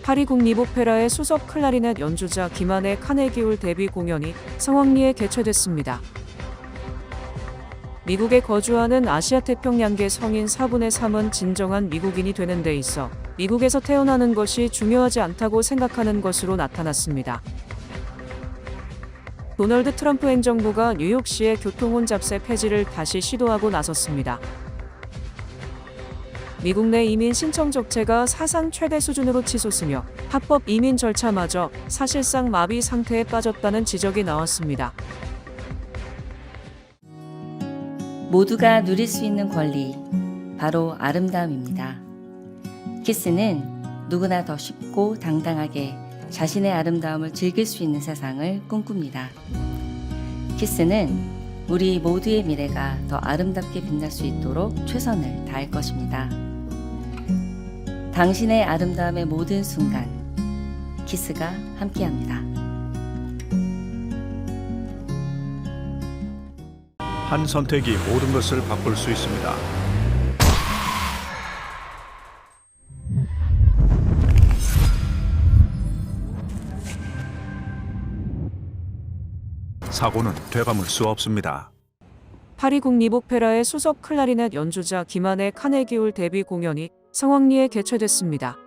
파리 국립오페라의 수석 클라리넷 연주자 김한의 카네기홀 데뷔 공연이 성황리에 개최됐습니다. 미국에 거주하는 아시아태평양계 성인 4분의 3은 진정한 미국인이 되는 데 있어 미국에서 태어나는 것이 중요하지 않다고 생각하는 것으로 나타났습니다. 도널드 트럼프 행정부가 뉴욕시의 교통혼잡세 폐지를 다시 시도하고 나섰습니다. 미국 내 이민 신청 적체가 사상 최대 수준으로 치솟으며 합법 이민 절차마저 사실상 마비 상태에 빠졌다는 지적이 나왔습니다. 모두가 누릴 수 있는 권리, 바로 아름다움입니다. 키스는 누구나 더 쉽고 당당하게 자신의 아름다움을 즐길 수 있는 세상을 꿈꿉니다. 키스는 우리 모두의 미래가 더 아름답게 빛날 수 있도록 최선을 다할 것입니다. 당신의 아름다움의 모든 순간, 키스가 함께합니다. 한 선택이 모든 것을 바꿀 수 있습니다. 사고는 되감을 수 없습니다. 파리 국립오페라의 수석 클라리넷 연주자 김한의 카네기홀 데뷔 공연이 성황리에 개최됐습니다.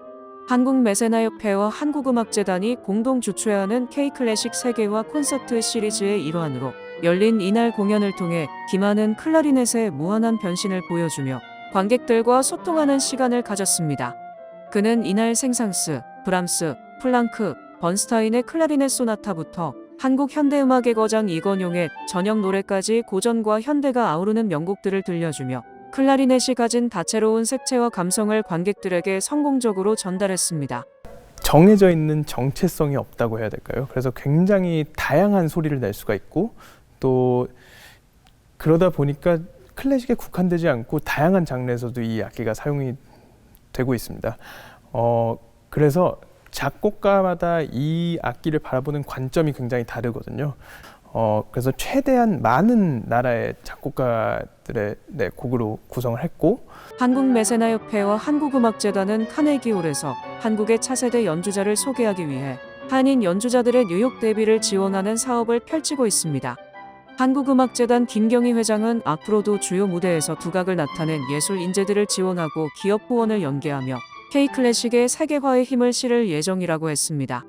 한국매세나협회와 한국음악재단이 공동 주최하는 K-클래식 세계화 콘서트 시리즈의 일환으로 열린 이날 공연을 통해 김한은 클라리넷의 무한한 변신을 보여주며 관객들과 소통하는 시간을 가졌습니다. 그는 이날 생상스, 브람스, 플랑크, 번스타인의 클라리넷 소나타부터 한국 현대음악의 거장 이건용의 저녁 노래까지 고전과 현대가 아우르는 명곡들을 들려주며 클라리넷이 가진 다채로운 색채와 감성을 관객들에게 성공적으로 전달했습니다. 정해져 있는 정체성이 없다고 해야 될까요? 그래서 굉장히 다양한 소리를 낼 수가 있고 또 그러다 보니까 클래식에 국한되지 않고 다양한 장르에서도 이 악기가 사용이 되고 있습니다. 그래서 작곡가마다 이 악기를 바라보는 관점이 굉장히 다르거든요. 그래서 최대한 많은 나라의 작곡가들의 곡으로 구성을 했고 한국매세나협회와 한국음악재단은 카네기홀에서 한국의 차세대 연주자를 소개하기 위해 한인 연주자들의 뉴욕 데뷔를 지원하는 사업을 펼치고 있습니다. 한국음악재단 김경희 회장은 앞으로도 주요 무대에서 두각을 나타낸 예술 인재들을 지원하고 기업 후원을 연계하며 K-클래식의 세계화에 힘을 실을 예정이라고 했습니다.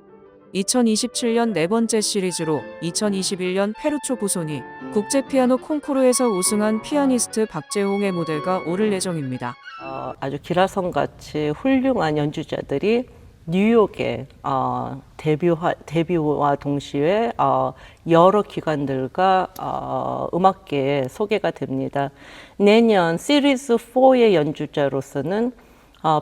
2027년 네 번째 시리즈로 2021년 페루초 부소니 국제 피아노 콩쿠르에서 우승한 피아니스트 박재홍의 무대가 오를 예정입니다. 아주 기라성같이 훌륭한 연주자들이 뉴욕에 데뷔와 동시에 여러 기관들과 음악계에 소개가 됩니다. 내년 시리즈 4의 연주자로서는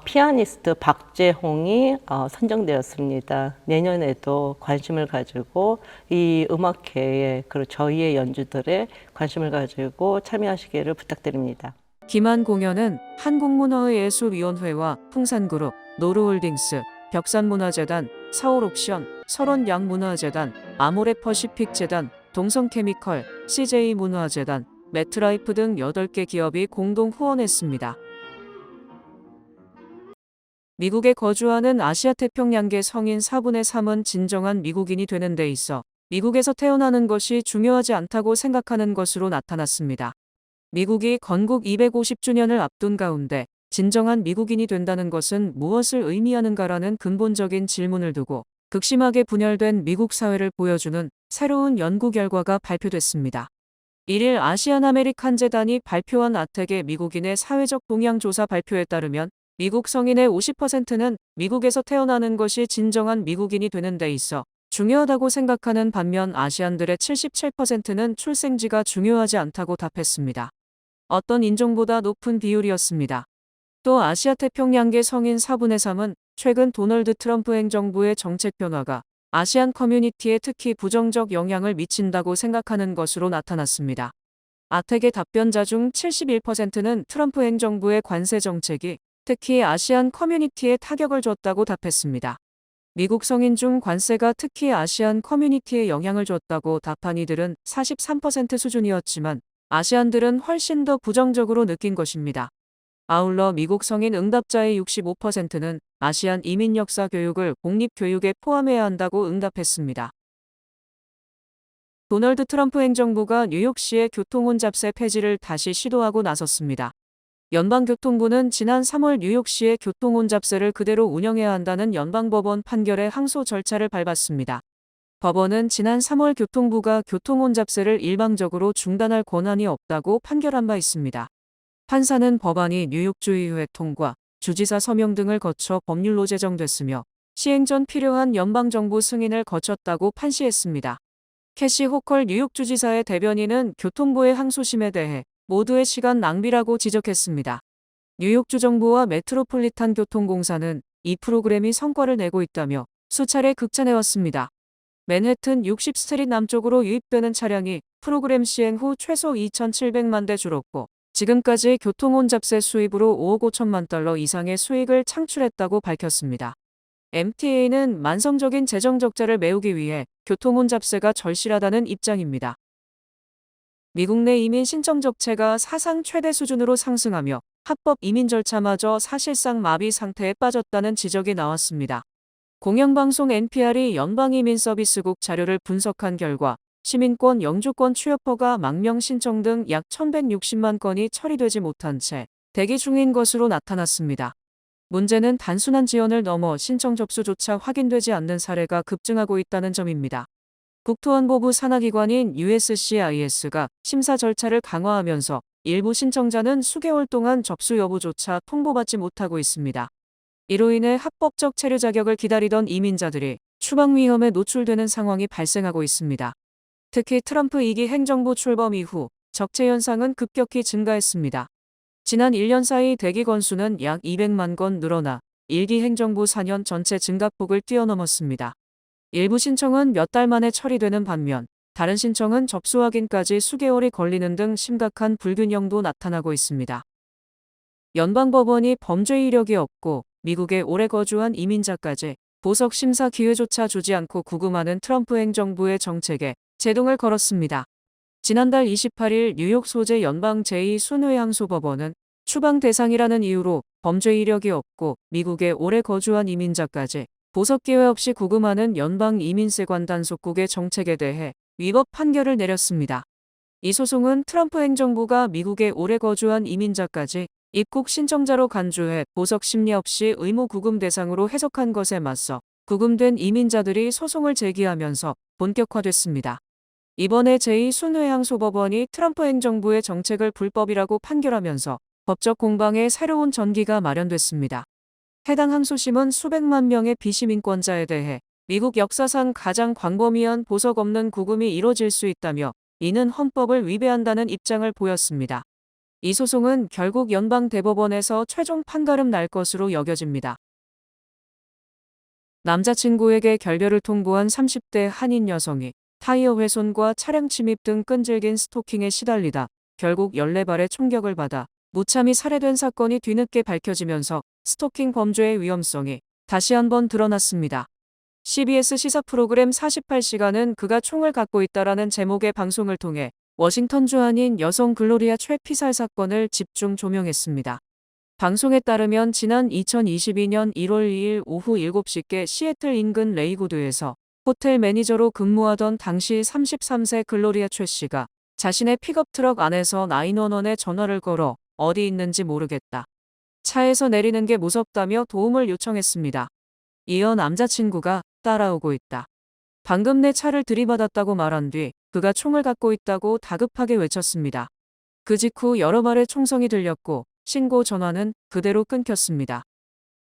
피아니스트 박재홍이 선정되었습니다. 내년에도 관심을 가지고 이 음악계에 그리고 저희의 연주들에 관심을 가지고 참여하시기를 부탁드립니다. 김한 공연은 한국문화예술위원회와 풍산그룹, 노르홀딩스, 벽산문화재단, 사월옥션, 설원양문화재단, 아모레퍼시픽재단, 동성케미컬, CJ문화재단, 매트라이프 등 8개 기업이 공동 후원했습니다. 미국에 거주하는 아시아태평양계 성인 4분의 3은 진정한 미국인이 되는 데 있어 미국에서 태어나는 것이 중요하지 않다고 생각하는 것으로 나타났습니다. 미국이 건국 250주년을 앞둔 가운데 진정한 미국인이 된다는 것은 무엇을 의미하는가라는 근본적인 질문을 두고 극심하게 분열된 미국 사회를 보여주는 새로운 연구 결과가 발표됐습니다. 1일 아시안 아메리칸 재단이 발표한 아텍의 미국인의 사회적 동향 조사 발표에 따르면 미국 성인의 50%는 미국에서 태어나는 것이 진정한 미국인이 되는 데 있어 중요하다고 생각하는 반면 아시안들의 77%는 출생지가 중요하지 않다고 답했습니다. 어떤 인종보다 높은 비율이었습니다. 또 아시아태평양계 성인 4분의 3은 최근 도널드 트럼프 행정부의 정책 변화가 아시안 커뮤니티에 특히 부정적 영향을 미친다고 생각하는 것으로 나타났습니다. 아텍의 답변자 중 71%는 트럼프 행정부의 관세 정책이 특히 아시안 커뮤니티에 타격을 줬다고 답했습니다. 미국 성인 중 관세가 특히 아시안 커뮤니티에 영향을 줬다고 답한 이들은 43% 수준이었지만 아시안들은 훨씬 더 부정적으로 느낀 것입니다. 아울러 미국 성인 응답자의 65%는 아시안 이민 역사 교육을 공립교육에 포함해야 한다고 응답했습니다. 도널드 트럼프 행정부가 뉴욕시의 교통혼잡세 폐지를 다시 시도하고 나섰습니다. 연방교통부는 지난 3월 뉴욕시의 교통혼잡세를 그대로 운영해야 한다는 연방법원 판결에 항소 절차를 밟았습니다. 법원은 지난 3월 교통부가 교통혼잡세를 일방적으로 중단할 권한이 없다고 판결한 바 있습니다. 판사는 법안이 뉴욕주의회 통과, 주지사 서명 등을 거쳐 법률로 제정됐으며 시행 전 필요한 연방정부 승인을 거쳤다고 판시했습니다. 캐시 호컬 뉴욕주지사의 대변인은 교통부의 항소심에 대해 모두의 시간 낭비라고 지적했습니다. 뉴욕주 정부와 메트로폴리탄 교통공사는 이 프로그램이 성과를 내고 있다며 수차례 극찬해왔습니다. 맨해튼 60스트릿 남쪽으로 유입되는 차량이 프로그램 시행 후 최소 2,700만 대 줄었고 지금까지 교통혼잡세 수입으로 5억 5천만 달러 이상의 수익을 창출했다고 밝혔습니다. MTA는 만성적인 재정 적자를 메우기 위해 교통혼잡세가 절실하다는 입장입니다. 미국 내 이민 신청 적체가 사상 최대 수준으로 상승하며 합법 이민 절차마저 사실상 마비 상태에 빠졌다는 지적이 나왔습니다. 공영방송 NPR이 연방이민서비스국 자료를 분석한 결과 시민권, 영주권 취업허가, 망명 신청 등 약 1,160만 건이 처리되지 못한 채 대기 중인 것으로 나타났습니다. 문제는 단순한 지연을 넘어 신청 접수조차 확인되지 않는 사례가 급증하고 있다는 점입니다. 국토안보부 산하기관인 USCIS가 심사 절차를 강화하면서 일부 신청자는 수개월 동안 접수 여부조차 통보받지 못하고 있습니다. 이로 인해 합법적 체류 자격을 기다리던 이민자들이 추방 위험에 노출되는 상황이 발생하고 있습니다. 특히 트럼프 2기 행정부 출범 이후 적체 현상은 급격히 증가했습니다. 지난 1년 사이 대기 건수는 약 200만 건 늘어나 1기 행정부 4년 전체 증가폭을 뛰어넘었습니다. 일부 신청은 몇 달 만에 처리되는 반면 다른 신청은 접수 확인까지 수개월이 걸리는 등 심각한 불균형도 나타나고 있습니다. 연방법원이 범죄 이력이 없고 미국에 오래 거주한 이민자까지 보석 심사 기회조차 주지 않고 구금하는 트럼프 행정부의 정책에 제동을 걸었습니다. 지난달 28일 뉴욕 소재 연방 제2순회항소법원은 추방 대상이라는 이유로 범죄 이력이 없고 미국에 오래 거주한 이민자까지 보석 기회 없이 구금하는 연방 이민세관 단속국의 정책에 대해 위법 판결을 내렸습니다. 이 소송은 트럼프 행정부가 미국에 오래 거주한 이민자까지 입국 신청자로 간주해 보석 심리 없이 의무 구금 대상으로 해석한 것에 맞서 구금된 이민자들이 소송을 제기하면서 본격화됐습니다. 이번에 제2순회항소법원이 트럼프 행정부의 정책을 불법이라고 판결하면서 법적 공방의 새로운 전기가 마련됐습니다. 해당 항소심은 수백만 명의 비시민권자에 대해 미국 역사상 가장 광범위한 보석 없는 구금이 이뤄질 수 있다며 이는 헌법을 위배한다는 입장을 보였습니다. 이 소송은 결국 연방대법원에서 최종 판가름 날 것으로 여겨집니다. 남자친구에게 결별을 통보한 30대 한인 여성이 타이어 훼손과 차량 침입 등 끈질긴 스토킹에 시달리다 결국 14발의 총격을 받아 무참히 살해된 사건이 뒤늦게 밝혀지면서 스토킹 범죄의 위험성이 다시 한번 드러났습니다. CBS 시사 프로그램 48시간은 그가 총을 갖고 있다라는 제목의 방송을 통해 워싱턴주 한인 여성 글로리아 최 피살 사건을 집중 조명했습니다. 방송에 따르면 지난 2022년 1월 2일 오후 7시께 시애틀 인근 레이구드에서 호텔 매니저로 근무하던 당시 33세 글로리아 최 씨가 자신의 픽업트럭 안에서 911에 전화를 걸어 어디 있는지 모르겠다. 차에서 내리는 게 무섭다며 도움을 요청했습니다. 이어 남자친구가 따라오고 있다. 방금 내 차를 들이받았다고 말한 뒤 그가 총을 갖고 있다고 다급하게 외쳤습니다. 그 직후 여러 발의 총성이 들렸고 신고 전화는 그대로 끊겼습니다.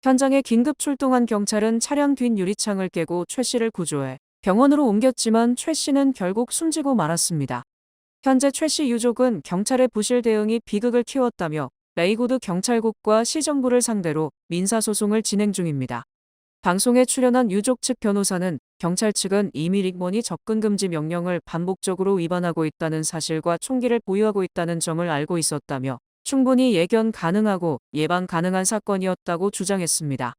현장에 긴급 출동한 경찰은 차량 뒷 유리창을 깨고 최 씨를 구조해 병원으로 옮겼지만 최 씨는 결국 숨지고 말았습니다. 현재 최 씨 유족은 경찰의 부실 대응이 비극을 키웠다며 레이구드 경찰국과 시정부를 상대로 민사소송을 진행 중입니다. 방송에 출연한 유족 측 변호사는 경찰 측은 이미 릭먼이 접근 금지 명령을 반복적으로 위반하고 있다는 사실과 총기를 보유하고 있다는 점을 알고 있었다며 충분히 예견 가능하고 예방 가능한 사건이었다고 주장했습니다.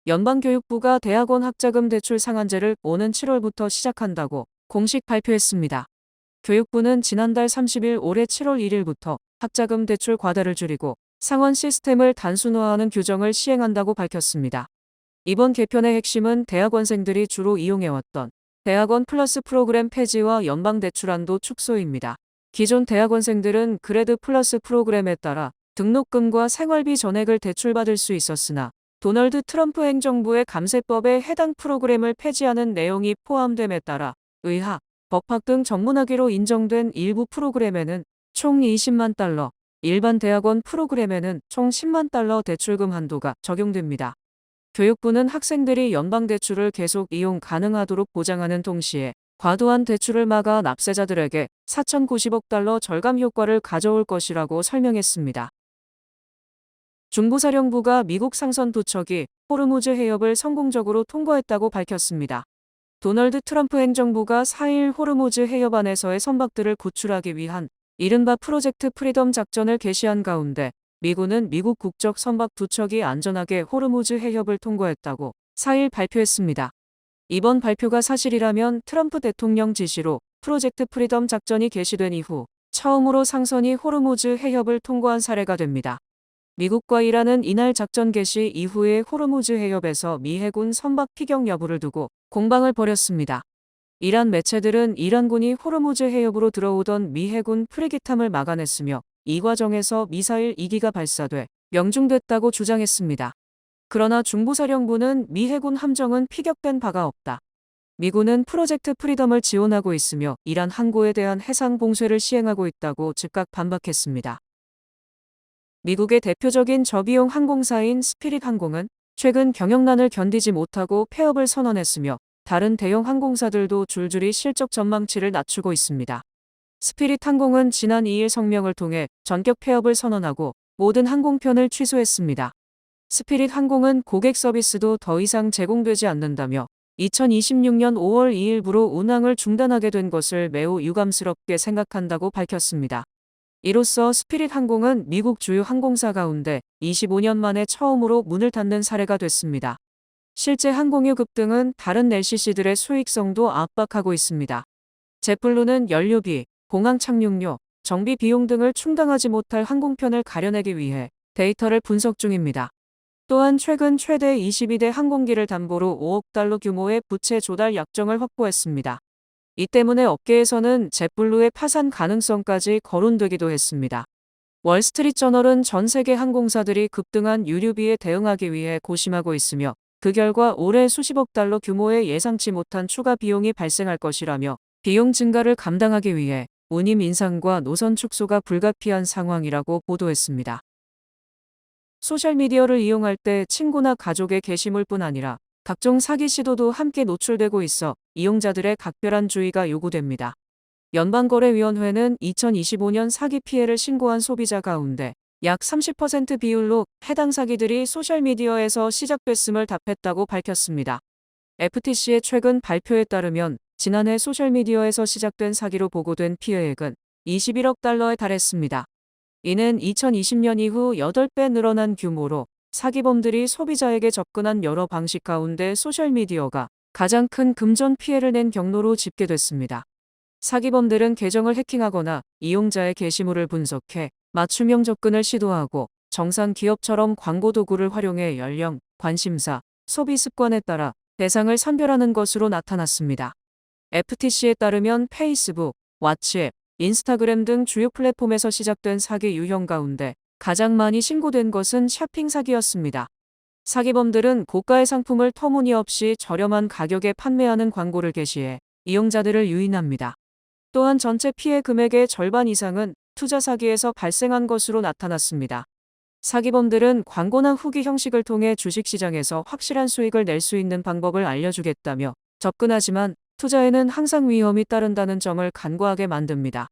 연방교육부가 대학원 학자금 대출 상한제를 오는 7월부터 시작한다고 공식 발표했습니다. 교육부는 지난달 30일 올해 7월 1일부터 학자금 대출 과다를 줄이고 상환 시스템을 단순화하는 규정을 시행한다고 밝혔습니다. 이번 개편의 핵심은 대학원생들이 주로 이용해왔던 대학원 플러스 프로그램 폐지와 연방대출한도 축소입니다. 기존 대학원생들은 그레드 플러스 프로그램에 따라 등록금과 생활비 전액을 대출받을 수 있었으나 도널드 트럼프 행정부의 감세법에 해당 프로그램을 폐지하는 내용이 포함됨에 따라 의학, 법학 등 전문학위로 인정된 일부 프로그램에는 총 20만 달러, 일반 대학원 프로그램에는 총 10만 달러 대출금 한도가 적용됩니다. 교육부는 학생들이 연방대출을 계속 이용 가능하도록 보장하는 동시에 과도한 대출을 막아 납세자들에게 4,090억 달러 절감 효과를 가져올 것이라고 설명했습니다. 중부사령부가 미국 상선 두 척이 호르무즈 해협을 성공적으로 통과했다고 밝혔습니다. 도널드 트럼프 행정부가 4일 호르무즈 해협 안에서의 선박들을 구출하기 위한 이른바 프로젝트 프리덤 작전을 개시한 가운데 미군은 미국 국적 선박 두 척이 안전하게 호르무즈 해협을 통과했다고 4일 발표했습니다. 이번 발표가 사실이라면 트럼프 대통령 지시로 프로젝트 프리덤 작전이 개시된 이후 처음으로 상선이 호르무즈 해협을 통과한 사례가 됩니다. 미국과 이란은 이날 작전 개시 이후에 호르무즈 해협에서 미 해군 선박 피격 여부를 두고 공방을 벌였습니다. 이란 매체들은 이란군이 호르무즈 해협으로 들어오던 미 해군 프리기탐을 막아냈으며 이 과정에서 미사일 2기가 발사돼 명중됐다고 주장했습니다. 그러나 중부사령부는 미 해군 함정은 피격된 바가 없다. 미군은 프로젝트 프리덤을 지원하고 있으며 이란 항구에 대한 해상 봉쇄를 시행하고 있다고 즉각 반박했습니다. 미국의 대표적인 저비용 항공사인 스피릿 항공은 최근 경영난을 견디지 못하고 폐업을 선언했으며 다른 대형 항공사들도 줄줄이 실적 전망치를 낮추고 있습니다. 스피릿 항공은 지난 2일 성명을 통해 전격 폐업을 선언하고 모든 항공편을 취소했습니다. 스피릿 항공은 고객 서비스도 더 이상 제공되지 않는다며 2026년 5월 2일부로 운항을 중단하게 된 것을 매우 유감스럽게 생각한다고 밝혔습니다. 이로써 스피릿 항공은 미국 주요 항공사 가운데 25년 만에 처음으로 문을 닫는 사례가 됐습니다. 실제 항공유 급등은 다른 LCC들의 수익성도 압박하고 있습니다. 제플루는 연료비, 공항 착륙료, 정비 비용 등을 충당하지 못할 항공편을 가려내기 위해 데이터를 분석 중입니다. 또한 최근 최대 22대 항공기를 담보로 5억 달러 규모의 부채 조달 약정을 확보했습니다. 이 때문에 업계에서는 제플루의 파산 가능성까지 거론되기도 했습니다. 월스트리트저널은 전 세계 항공사들이 급등한 유류비에 대응하기 위해 고심하고 있으며 그 결과 올해 수십억 달러 규모의 예상치 못한 추가 비용이 발생할 것이라며 비용 증가를 감당하기 위해 운임 인상과 노선 축소가 불가피한 상황이라고 보도했습니다. 소셜미디어를 이용할 때 친구나 가족의 게시물뿐 아니라 각종 사기 시도도 함께 노출되고 있어 이용자들의 각별한 주의가 요구됩니다. 연방거래위원회는 2025년 사기 피해를 신고한 소비자 가운데 약 30% 비율로 해당 사기들이 소셜미디어에서 시작됐음을 답했다고 밝혔습니다. FTC의 최근 발표에 따르면 지난해 소셜미디어에서 시작된 사기로 보고된 피해액은 21억 달러에 달했습니다. 이는 2020년 이후 8배 늘어난 규모로 사기범들이 소비자에게 접근한 여러 방식 가운데 소셜미디어가 가장 큰 금전 피해를 낸 경로로 집계됐습니다. 사기범들은 계정을 해킹하거나 이용자의 게시물을 분석해 맞춤형 접근을 시도하고 정상 기업처럼 광고 도구를 활용해 연령, 관심사, 소비 습관에 따라 대상을 선별하는 것으로 나타났습니다. FTC에 따르면 페이스북, 왓츠앱, 인스타그램 등 주요 플랫폼에서 시작된 사기 유형 가운데 가장 많이 신고된 것은 쇼핑 사기였습니다. 사기범들은 고가의 상품을 터무니없이 저렴한 가격에 판매하는 광고를 게시해 이용자들을 유인합니다. 또한 전체 피해 금액의 절반 이상은 투자 사기에서 발생한 것으로 나타났습니다. 사기범들은 광고나 후기 형식을 통해 주식시장에서 확실한 수익을 낼 수 있는 방법을 알려주겠다며 접근하지만 투자에는 항상 위험이 따른다는 점을 간과하게 만듭니다.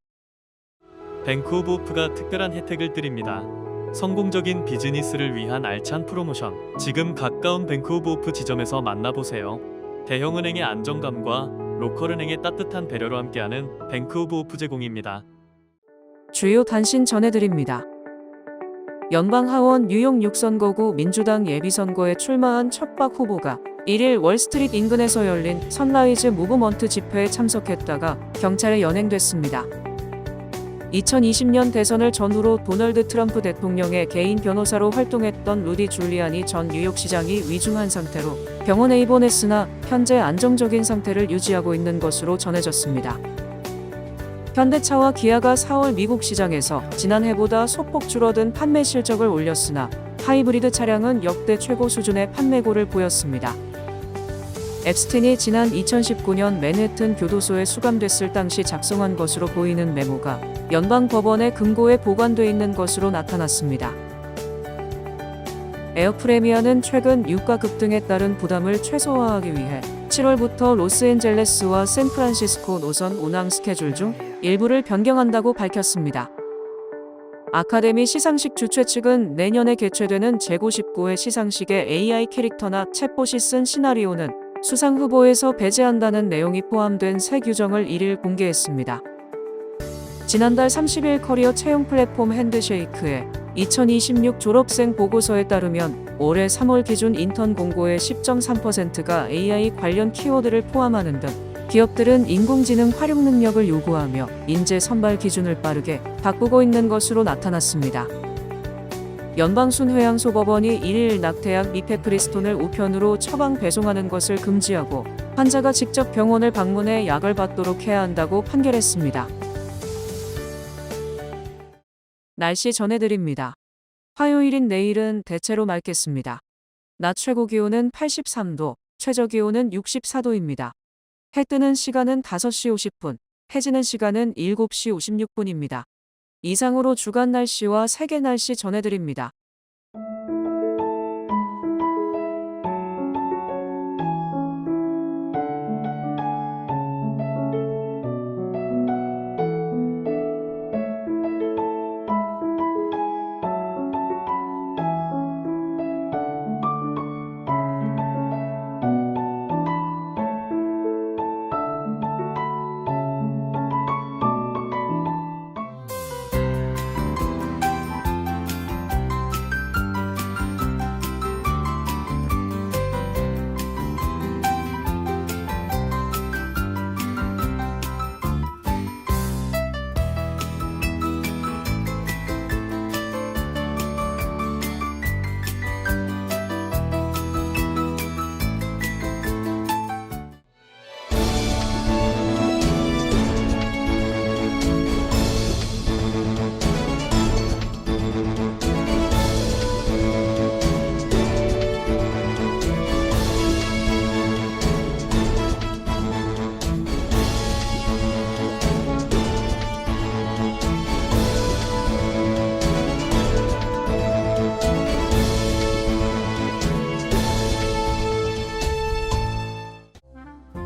뱅크 오브 호프가 특별한 혜택을 드립니다. 성공적인 비즈니스를 위한 알찬 프로모션. 지금 가까운 뱅크 오브 호프 지점에서 만나보세요. 대형은행의 안정감과 로컬은행의 따뜻한 배려로 함께하는 뱅크 오브 호프 제공입니다. 주요 단신 전해드립니다. 연방하원 뉴욕 6선거구 민주당 예비선거에 출마한 척박 후보가 1일 월스트리트 인근에서 열린 선라이즈 무브먼트 집회에 참석했다가 경찰에 연행됐습니다. 2020년 대선을 전후로 도널드 트럼프 대통령의 개인 변호사로 활동했던 루디 줄리아니 전 뉴욕시장이 위중한 상태로 병원에 입원했으나 현재 안정적인 상태를 유지하고 있는 것으로 전해졌습니다. 현대차와 기아가 4월 미국 시장에서 지난해보다 소폭 줄어든 판매 실적을 올렸으나 하이브리드 차량은 역대 최고 수준의 판매고를 보였습니다. 앱스틴이 지난 2019년 맨해튼 교도소에 수감됐을 당시 작성한 것으로 보이는 메모가 연방법원의 금고에 보관돼 있는 것으로 나타났습니다. 에어프레미아는 최근 유가 급등에 따른 부담을 최소화하기 위해 7월부터 로스앤젤레스와 샌프란시스코 노선 운항 스케줄 중 일부를 변경한다고 밝혔습니다. 아카데미 시상식 주최 측은 내년에 개최되는 제59회 시상식의 AI 캐릭터나 챗봇이 쓴 시나리오는 수상 후보에서 배제한다는 내용이 포함된 새 규정을 1일 공개했습니다. 지난달 30일 커리어 채용 플랫폼 핸드쉐이크의 2026 졸업생 보고서에 따르면 올해 3월 기준 인턴 공고의 10.3%가 AI 관련 키워드를 포함하는 등 기업들은 인공지능 활용 능력을 요구하며 인재 선발 기준을 빠르게 바꾸고 있는 것으로 나타났습니다. 연방순회항소법원이 1일 낙태약 미페프리스톤을 우편으로 처방 배송하는 것을 금지하고 환자가 직접 병원을 방문해 약을 받도록 해야 한다고 판결했습니다. 날씨 전해드립니다. 화요일인 내일은 대체로 맑겠습니다. 낮 최고 기온은 83도, 최저 기온은 64도입니다. 해 뜨는 시간은 5시 50분, 해 지는 시간은 7시 56분입니다. 이상으로 주간 날씨와 세계 날씨 전해드립니다.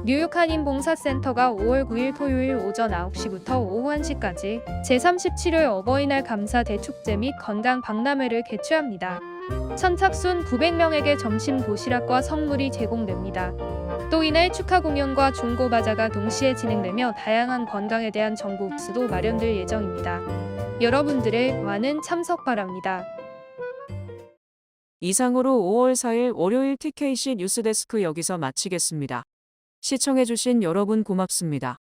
뉴욕 한인봉사센터가 5월 9일 토요일 오전 9시부터 오후 1시까지 제37회 어버이날 감사 대축제 및 건강 박람회를 개최합니다. 선착순 900명에게 점심 도시락과 선물이 제공됩니다. 또 이날 축하 공연과 중고 바자가 동시에 진행되며 다양한 건강에 대한 정보 부스도 마련될 예정입니다. 여러분들의 많은 참석 바랍니다. 이상으로 5월 4일 월요일 TKC 뉴스데스크 여기서 마치겠습니다. 시청해주신 여러분 고맙습니다.